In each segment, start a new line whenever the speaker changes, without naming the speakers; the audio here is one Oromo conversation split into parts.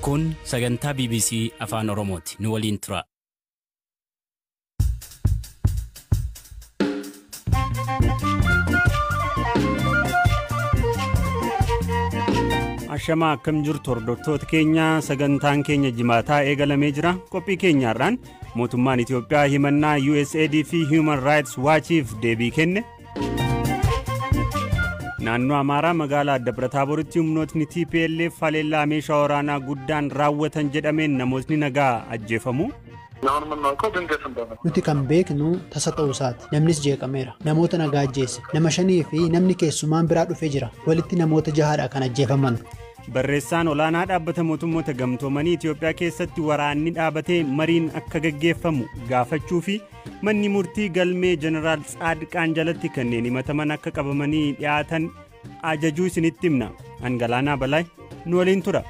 Kun sagantaa BBC Afaan Oromooti. Nu waliin tura. Ashama akkam jirtu hordoftoota keenya sagantaan keenya jimaataa eegalamee jira. Qophii keenyaarraan mootummaan Itoophiyaa himannaa USAID fi Human Rights Watchiif deebii kenne. Naannoo Amaaraa magaalaa Dabra-Taaboritti humnootni TPLF haleellaa meeshaa waraanaa guddaan raawwatan jedhameen namootni nagaa ajjeefamu.
Nuti kan beeknu tasa ta'uusaati. Namnis jeeqameera. Namoota nagaa ajjeesse. Nama 5 fi namni keessumaan biraa dhufee jira. Walitti namoota 6 kan ajjeefaman.
Barreessaan olaanaa dhaabbata mootummoota gamtoomanii Itoophiyaa keessatti waraanni dhaabatee mariin akka gaggeeffamu gaafachuu fi manni murtii galmee Jeneraal Tsaadiqaan jalatti kanneen himataman akka qabamanii dhiyaatan ajajuu isinitti himna. Angalaanaa Balaay nu waliin tura.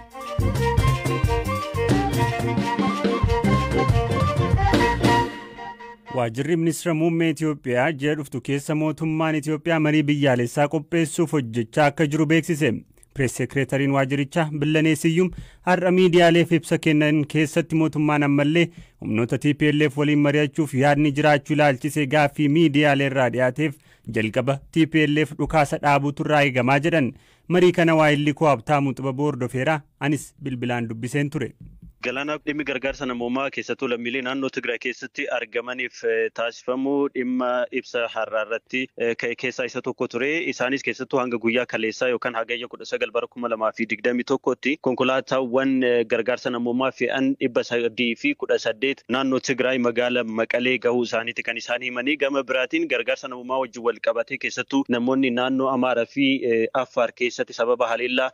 Waajjirri ministeera muummee Itoophiyaa ji'a dhuftu keessa mootummaan Itoophiyaa marii biyyaalessaa qopheessuuf hojjechaa akka jiru beeksise. Press Secretariin waajjirichaa Billanee Siyyum har'a miidiyaaleef ibsa kennan keessatti mootummaan ammallee humnoota TPLF waliin mari'achuuf yaadni jiraachuu ilaalchisee gaaffii miidiyaaleerraa dhiyaateef jalqaba TPLF dhukaasa dhaabuutu irraa eegamaa jedhan. Marii kana waa'illi koo Habtaamuu Xibaboo hordofeera. Anis bilbilaan dubbiseen ture.
Galaana dhimmi gargaarsa namoomaa keessattuu lammiilee naannoo Tigraay keessatti argamaniif taasifamu dhimma ibsa har'aarratti keessaa isa tokko ture. Isaanis keessattuu hanga guyyaa kaleessaa yookaan hagayya 19/2021tti konkolaataawwan gargaarsa namoomaa fe'an 318 naannoo Tigraay magaalaa Maqalee gahuu isaaniiti kan isaan himanii. Gama biraatiin gargaarsa namoomaa wajjin wal qabatee keessattuu namoonni naannoo Amaaraa fi Affaar keessatti sababa haleellaa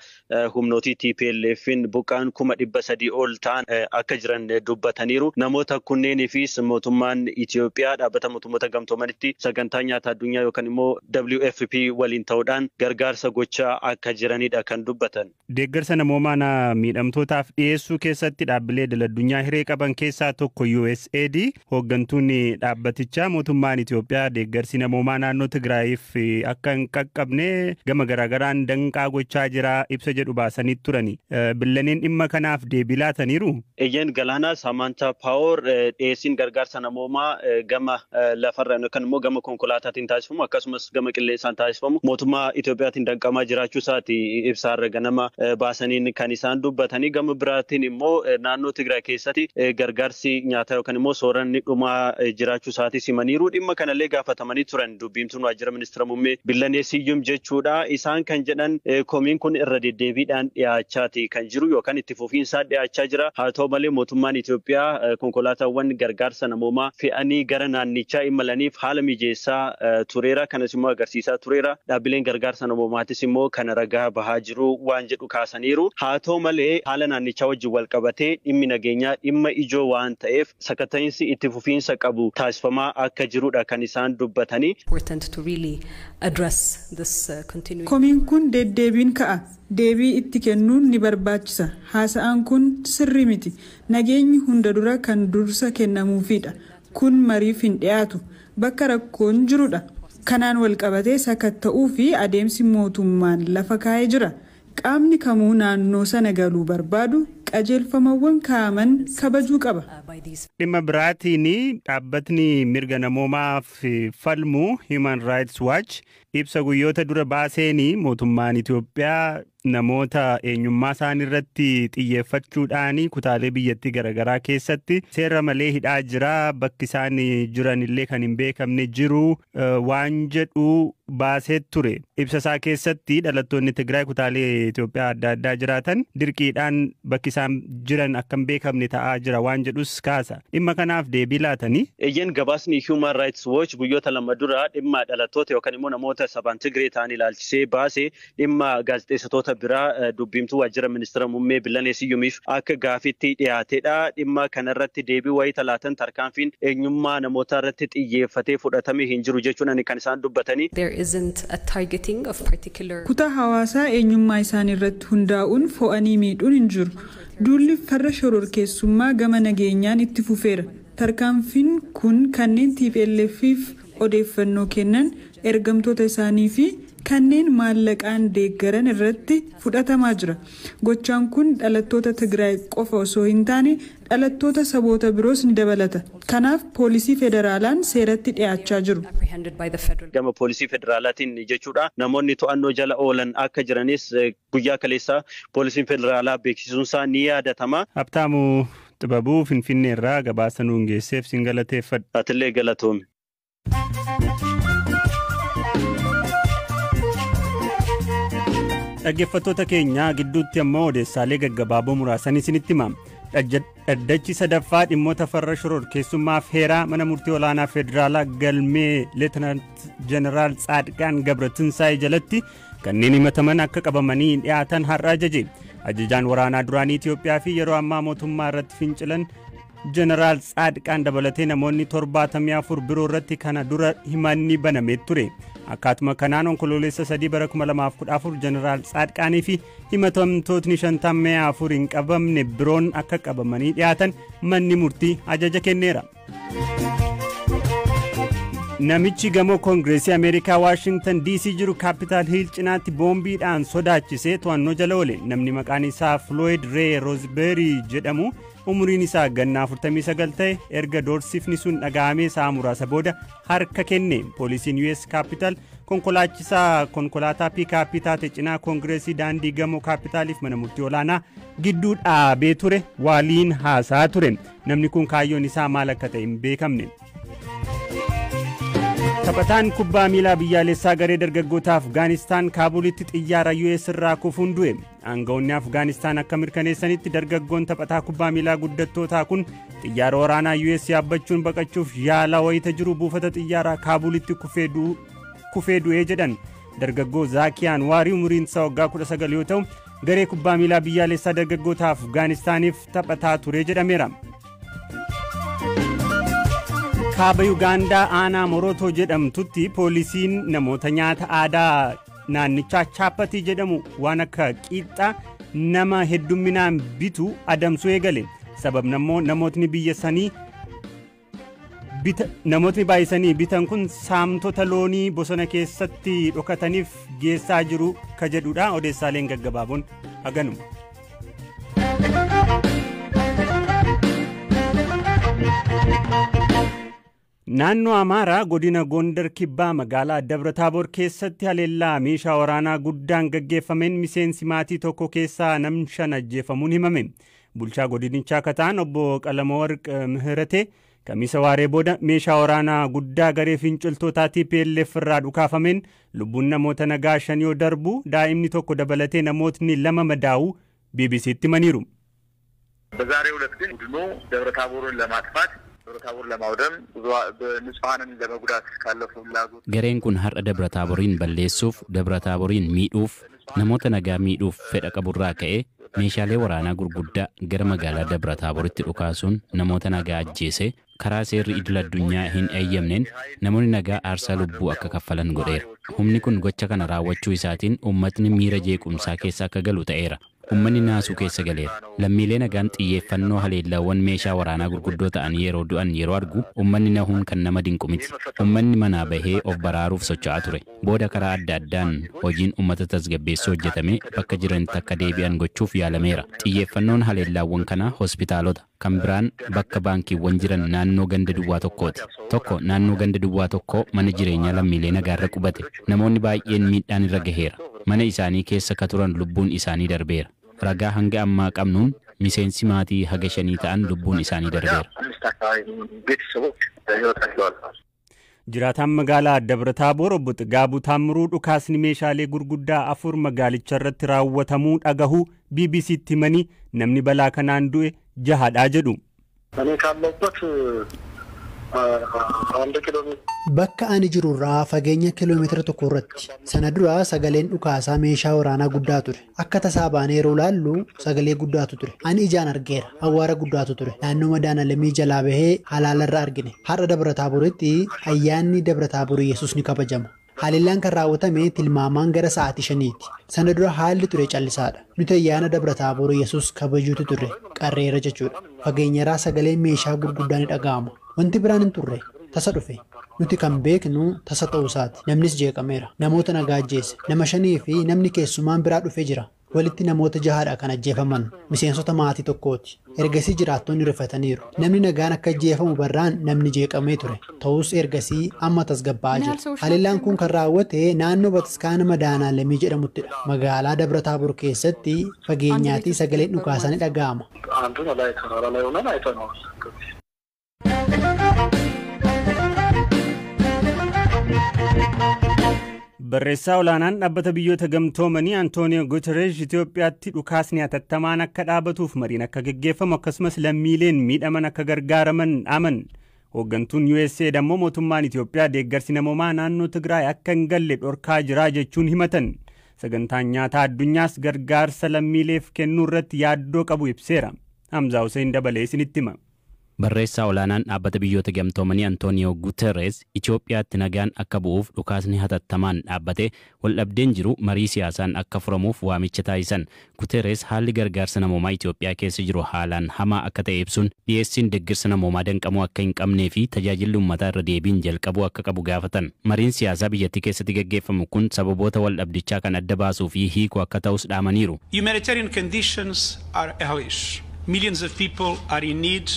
humnootii TPLF'n buqqaan 300 ol ta'an akka jiran dubbataniiru. Namoota kunneeniifis mootummaan Itoophiyaa dhaabbata mootummoota gamtoomanitti sagantaa nyaata addunyaa yookaan immoo WFP waliin ta'uudhaan gargaarsa gochaa akka jiranidha kan dubbatan.
Deeggarsa namoomaa miidhamtootaaf dhiyeessuu keessatti dhaabbilee idil-addunyaa hiree qaban keessaa tokko USAID hooggantuun dhaabbatichaa mootummaan Itoophiyaa deeggarsi namoomaa naannoo Tigraayiif akka hin qaqqabne gama garaagaraan danqaa gochaa jira ibsa jedhu baasanii turani. Billaneen dhimma kanaaf deebii laataniiru.
Ejen Galaana Samanta Power dhiyeessiin gargaarsa namoomaa gama lafarraan yookaan immoo gama konkolaataatiin taasifamu akkasumas gama qilleensaan taasifamu mootummaa Itoophiyaatiin danqamaa jiraachuu isaati ibsaarra ganama baasaniin kan isaan dubbatanii. Gama biraatiin immoo naannoo Tigraay keessatti gargaarsi nyaataa yookaan immoo sooranni dhumaa jiraachuu isaati simaniiru. Dhimma kanallee gaafatamanii turan dubbiimtuun waajjira ministeera muummee Billanee Siyyum jechuudha. Isaan kan jedhan komiin kun irra deddeebiidhaan dhiyaachaati kan jiru yookaan itti fufiinsaa dhiyaachaa jira. Haa ta'u malee mootummaan Itoophiyaa konkolaataawwan gargaarsa namoomaa fe'anii gara naannichaa imalaniif haala mijeessaa tureera. Kanas immoo agarsiisaa tureera. Dhaabbileen gargaarsa namoomaatis immoo kana ragaa bahaa jiru waan jedhu kaasaniiru. Haa ta'u malee haala naannichaa wajjin wal qabatee dhimmi nageenyaa dhimma ijoo waan ta'eef sakatta'iinsi itti fufiinsa qabu taasifamaa akka jirudha kan isaan dubbatanii.
Komiin kun deddeebiin ka'a. Deebii itti kennuun ni barbaachisa. Haasa'aan kun sirrii miti. Nageenyi hunda dura kan dursa kennamuufidha. Kun mariif hin dhiyaatu. Bakka rakkoon jirudha. Kanaan wal qabatee sakatta'uu fi adeemsi mootummaan lafa kaa'ee jira. Qaamni kamuu naannoo sana galuu barbaadu qajeelfamawwan kaa'aman kabajuu qaba.
Dhimma biraatiin dhaabbatni mirga namoomaaf falmu Human Rights Watch ibsa guyyoota dura baaseenii mootummaan Itoophiyaa namoota eenyummaa isaanii irratti xiyyeeffachuudhaan kutaalee biyyattii garaagaraa keessatti seera malee hidhaa jira. Bakki isaan jiran illee kan hin beekamne jiru waan jedhu baasee ture. Ibsa isaa keessatti dhalattoonni Tigraay kutaalee Itoophiyaa adda addaa jiraatan dirqiidhaan bakki isaan jiran akka hin beekamne ta'aa jira waan jedhus kaasa. Dhimma kanaaf deebii laatanii.
Ejen gabaasni Human Rights Watch guyyoota lama dura dhimma dhalattoota yookaan immoo namoota sabaan Tigree ta'an ilaalchisee baase dhimma gaazexeessitoota biraa dubbiimtuu waajjira ministeera muummee Billanee Siyyumiif akka gaafitti dhiyaatedha. Dhimma kanarratti deebii wayita laatan tarkaanfiin eenyummaa namoota irratti xiyyeeffatee fudhatamee hin jiru jechuun kan isaan dubbatanii.
Kutaa hawaasaa eenyummaa isaanii irratti hundaa'uun fo'anii miidhuun hin jiru. Duulli farra shororkeessummaa gama nageenyaan itti fufeera. Tarkaanfiin kun kanneen TPLF'if odeeffannoo kennan ergamtoota isaanii fi kanneen maallaqaan deeggaran irratti fudhatamaa jira. Gochaan kun dhalattoota Tigraay qofa osoo hin taane dhalattoota saboota biroos ni dabalata. Kanaaf poolisii federaalaan seeratti dhiyaachaa jiru.
Gama poolisii federaalaatiin jechuudha. Namoonni to'annoo jala oolan akka jiranis guyyaa kaleessaa poolisiin federaalaa beeksisuun isaa ni yaadatama.
Habtaamuu Xibabuu Finfinnee irraa gabaasa nuun geesseef sin galateeffadha.
Atillee galatoome.
Dhaggeeffattoota keenya gidduutti ammoo odeessaalee gaggabaaboo muraasan isinitti himama. Dhaddachi sadaffaa dhimmoota farra shororkeessummaaf heeraa mana murtii olaanaa federaalaa galmee Leetinant Jeneraal Tsaadiqaan Gabratinsaay jalatti kanneen himataman akka qabamanii dhiyaatan har'a ajaje. Ajajaan waraanaa duraanii Itoophiyaa fi yeroo ammaa mootummaa irratti fincilan Jeneraal Tsaadiqaan dabalatee namoonni 74 biroo irratti kana dura himanni banamee ture. Akkaatuma kanaan onkoloolessa 3 bara 2014 Jeneraal Tsaadiqaanii fi himatamtootni 54 hin qabamne biroon akka qabamanii dhiyaatan manni murtii ajaja kenneera. Namichi gamoo Koongireesii Ameerikaa Waashingtan DC jiru Kaapitaal Hiil cinaatti boombiidhaan sodaachisee to'annoo jala oole. Namni maqaan isaa Floyd Ray Roosbeerii jedhamu umuriin isaa gannaa 49 ta'e erga doorsifni sun dhaga'amee sa'a muraasa booda harka kenne. Poolisiin US Kaapitaal konkolaachisaa konkolaataa piikaappii taate cinaa Koongireesii daandii gamoo Kaapitaaliif mana murtii olaanaa gidduu dhaabee ture waliin haasaa ture. Namni kun kaayyoon isaa maal akka ta'e hin beekamne. Taphataan kubbaa miilaa biyyaalessaa garee dargaggoota Afgaanistaan Kaabulitti xiyyaara US irraa kufuun du'e. Aangawoonni Afgaanistaan akka mirkaneessanitti dargaggoon taphataa kubbaa miilaa guddattootaa kun xiyyaara waraanaa US yaabbachuun baqachuuf yaala wayita jiru buufata xiyyaaraa Kaabulitti kufee du'ee jedhan. Dargaggoo Zaakiyaan Waarii umuriin isaa waggaa 19 yoo ta'u garee kubbaa miilaa biyyaalessaa dargaggoota Afgaanistaaniif taphataa ture jedhameera. Kaaba Yugaandaa aanaa Morotoo jedhamtutti poolisiin namoota nyaata aadaa naannichaa chaapatii jedhamu waan akka qiixxaa nama heddumminaan bitu adamsuu eegale. Sababni immoo namootni baay'isanii bitan kun saamtota loonii bosona keessatti dhokataniif geessaa jiru ka jedhudha. Odeessaaleen gaggabaaboon haganuma. Naannoo Amaaraa godina Gondar Kibbaa magaalaa Dabra Taaboor keessatti haleellaa meeshaa waraanaa guddaan gaggeeffameen miseensi maatii tokko keessaa namni 5 ajjeefamuun himame. Bulchaa godinichaa kataan obbo Qalamawarq Mihirate kamisa waaree booda meeshaa waraanaa guddaa garee finciltootaa TPLF irraa dhukaafameen lubbuun namoota nagaa 5 yoo darbu daa'imni tokko dabalatee namootni 2 madaa'uu BBC'tti himaniiru.
በዛሬው ዕለት ግን ቡድኑ ደብረ ታቦርን ለማጥፋት
Gareen kun har'a Dabra Taaboriin balleessuuf, Dabra Taaboriin miidhuuf, namoota nagaa miidhuuf fedha qaburraa ka'ee meeshaalee waraanaa gurguddaa gara magaalaa Dabra Taaboritti dhukaasuun namoota nagaa ajjeese karaa seerri idil-addunyaa hin eeyyamneen namoonni nagaa aarsaa lubbuu akka kaffalan godheera. Humni kun gocha kana raawwachuu isaatiin uummatni miira jeequmsaa keessa akka galu ta'eera. Uummanni naasuu keessa galeera. Lammiilee nagaan xiyyeeffannoo haleellaawwan meeshaa waraanaa gurguddoo ta'an yeroo du'an yeroo argu uummanni nahuun kan nama dinqu miti. Uummanni manaa bahee of baraaruuf socho'aa ture. Booda karaa adda addaan hojiin uummata tasgabbeessuu hojjetame bakka jiranitti akka deebi'an gochuuf yaalameera. Xiyyeeffannoon haleellaawwan kanaa hospitaalota kan biraan bakka baankiiwwan jiran naannoo ganda duwwaa tokkooti. Tokko naannoo ganda duwwaa tokkoo mana jireenyaa lammiilee nagaarra qubate. Namoonni baay'een miidhaan irra gaheera. Mana isaanii keessa ka turan lubbuun isaanii darbeera. Ragaa hanga ammaa qabnuun miseensi maatii haga 5 ta'an lubbuun isaanii darbeera.
Jiraataan magaalaa Dabra Taaboor obbo Xigaabuu Taammiruu dhukaasni meeshaalee gurguddaa 4 magaalicha irratti raawwatamuu dhagahuu BBC'tti himanii namni balaa kanaan du'e 6dha jedhu.
Bakka ani jiru irraa fageenya kiiloomeetira 1 irratti sana dura sagaleen dhukaasaa meeshaa waraanaa guddaa ture. Akka tasaa baanee yeroo laallu sagalee guddaatu ture. Ani ijaan argeera. Awwaara guddaatu ture. Naannoo madaanalamii jalaa bahee halaalarra argine. Har'a Dabra Taaboritti ayyaanni Dabra Taaborii Yesuus ni kabajama. Haleellaan kan raawwatame tilmaamaan gara sa'aatii 5ti. Sana dura haalli ture callisaadha. Nuti ayyaana Dabra Taaborii Yesuus kabajuutu ture. Qarreera jechuudha. Fageenyarraa sagaleen meeshaa gurguddaa ni dhaga'ama. Wanti biraan hin turre tasa dhufe. Nuti kan beeknu tasa ta'uusaati. Namnis jeeqameera. Namoota nagaa ajjeese. Nama 5 fi namni keessumaan biraa dhufee jira. Walitti namoota 6 kan ajjeefaman miseensota maatii tokkooti. Ergasii jiraattonni rifataniiru. Namni nagaan akka ajjeefamu barraan namni jeeqamee ture. Ta'us ergasii amma tasgabbaa'aa jira. Haleellaan kun kan raawwate naannoo Bataskaana Madaanaalamii jedhamuttidha. Magaalaa Dabra Taabor keessatti fageenyaatii sagaleen dhukaasaa ni dhaga'ama.
Barreessaa olaanaan dhaabbata biyyoota gamtoomanii Antooniyoo Guutereesh Itoophiyaatti dhukaasni hatattamaan akka dhaabatuuf mariin akka geggeeffamu akkasumas lammiileen miidhaman akka gargaaraman dhaaman. Hooggantuun USAID ammoo mootummaan Itoophiyaa deeggarsi namoomaa naannoo Tigraay akka hin galle dhorkaa jira jechuun himatan. Sagantaan nyaataa addunyaas gargaarsa lammiileef kennuu irratti yaaddoo qabu ibseera. Hamzaa Hussein dabalee isinitti hima.
Barreessaa olaanaan dhaabbata biyyoota gamtoomanii Antooniyoo Guuterees Itoophiyaatti nagaan akka bu'uuf dhukaasni hatattamaan dhaabbate waldhabdeen jiru marii siyaasaan akka furamuuf waamicha taasisan. Guuterees haalli gargaarsa namoomaa Itoophiyaa keessa jiru haalaan hamaa akka ta'e ibsuun dhiyeessiin deeggarsa namoomaa danqamuu akka hin qabnee fi tajaajilli uummataa irra deebiin jalqabuu akka qabu gaafatan. Mariin siyaasaa biyyattii keessatti gaggeeffamu kun sababoota waldhabdichaa kan adda baasuu fi hiikuu akka ta'us dhaamaniiru.
Humanitarian conditions are hellish. Millions of people are in need.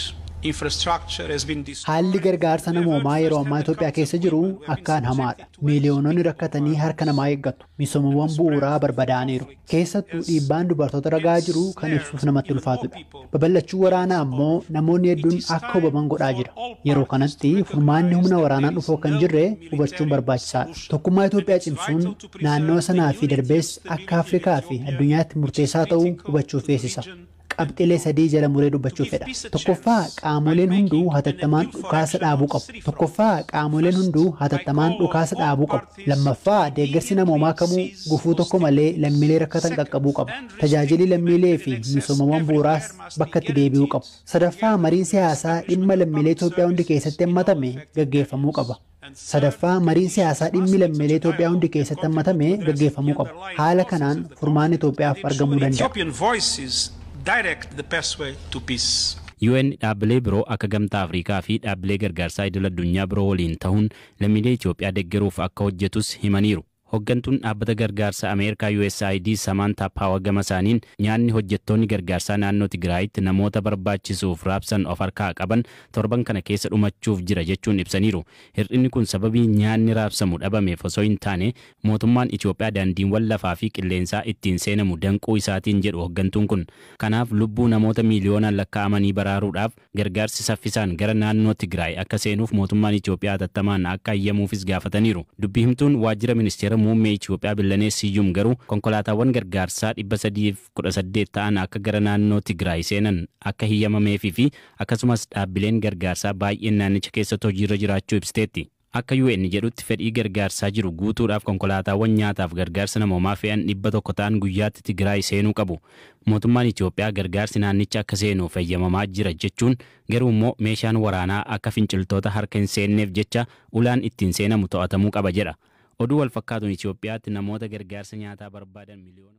Haalli gargaarsa namoomaa yeroo ammaa Itoophiyaa keessa jiru akkaan hamaadha. Miiliyoononni rakkatanii harka namaa eeggatu. Misoomawwan bu'uuraa barbadaa'aniiru. Keessattuu dhiibbaan dubartoota ragaa jiru kan ibsuuf namatti ulfaatudha. Babal'achuu waraanaa ammoo namoonni hedduun akka hubaman godhaa jira. Yeroo kanatti furmaanni humna waraanaan dhufuu kan jirre hubachuun barbaachisaadha. Tokkummaa Itoophiyaa cimsuun naannoo sanaa fi darbees akka Afrikaa fi addunyaatti murteessaa ta'uu hubachuuf feesisa. Qabxiilee 3 jala muree dubbachuu fedha. Tokkoffaa qaamoleen hunduu hatattamaan dhukaasa dhaabuu qabu. Lammaffaa deeggarsi namoomaa kamuu gufuu tokko malee lammiilee rakkatan qaqqabuu qabu. Tajaajilli lammiilee fi misoomawwan bu'uuraas bakka itti deebi'uu qabu. Sadaffaa mariin siyaasaa dhimma lammiilee Itoophiyaa hundi keessatti hammatame gaggeeffamuu qaba. Haala kanaan furmaanni Itoophiyaaf argamuu danda'a.
Direct the best way to peace.
UN dhaabbilee biroo akka gamtaa Afrikaa fi dhaabbilee gargaarsaa idil addunyaa biroo waliin ta'uun lammiilee Itoophiyaa deeggaruuf akka hojjetus himaniiru. Hooggantuun dhaabbata gargaarsa Ameerikaa USAID Samantha Power gama isaaniin nyaanni hojjettoonni gargaarsaa naannoo Tigraayitti namoota barbaachisuuf raabsan of harkaa qaban torban kana keessa dhumachuuf jira jechuun ibsaniiru. Hir'inni kun sababii nyaanni raabsamu dhabameef osoo hin taane mootummaan Itoophiyaa daandiiwwan lafaa fi qilleensaa ittiin seenamu danquu isaatiin jedhu hooggantuun kun. Kanaaf lubbuu namoota miiliyoonaan lakkaa'amanii baraaruudhaaf gargaarsi saffisaan gara naannoo Tigraay akka seenuuf mootummaan Itoophiyaa hatattamaan akka ayyamuufis gaafataniiru. Dubbii himtuun waajjira ministeera muummee Itoophiyaa Billanee Siyyum garuu konkolaataawwan gargaarsaa 318 ta'an akka gara naannoo Tigraay seenan akka hiyyamameefii fi akkasumas dhaabbileen gargaarsaa baay'een naannicha keessatti hojiirra jiraachuu ibsiteetti. Akka UN jedhutti fedhii gargaarsaa jiru guutuudhaaf konkolaataawwan nyaataaf gargaarsa namoomaa fe'an 100 ta'an guyyaatti Tigraay seenuu qabu. Mootummaan Itoophiyaa gargaarsi naannicha akka seenuuf eeyyamamaa jira jechuun garuu immoo meeshaan waraanaa akka finciltoota harka hin seenneef jecha ulaan ittiin seenamu to'atamuu qaba jedha. Oduu wal fakkaatuun Itoophiyaatti namoota gargaarsa nyaataa barbaadan miliyoona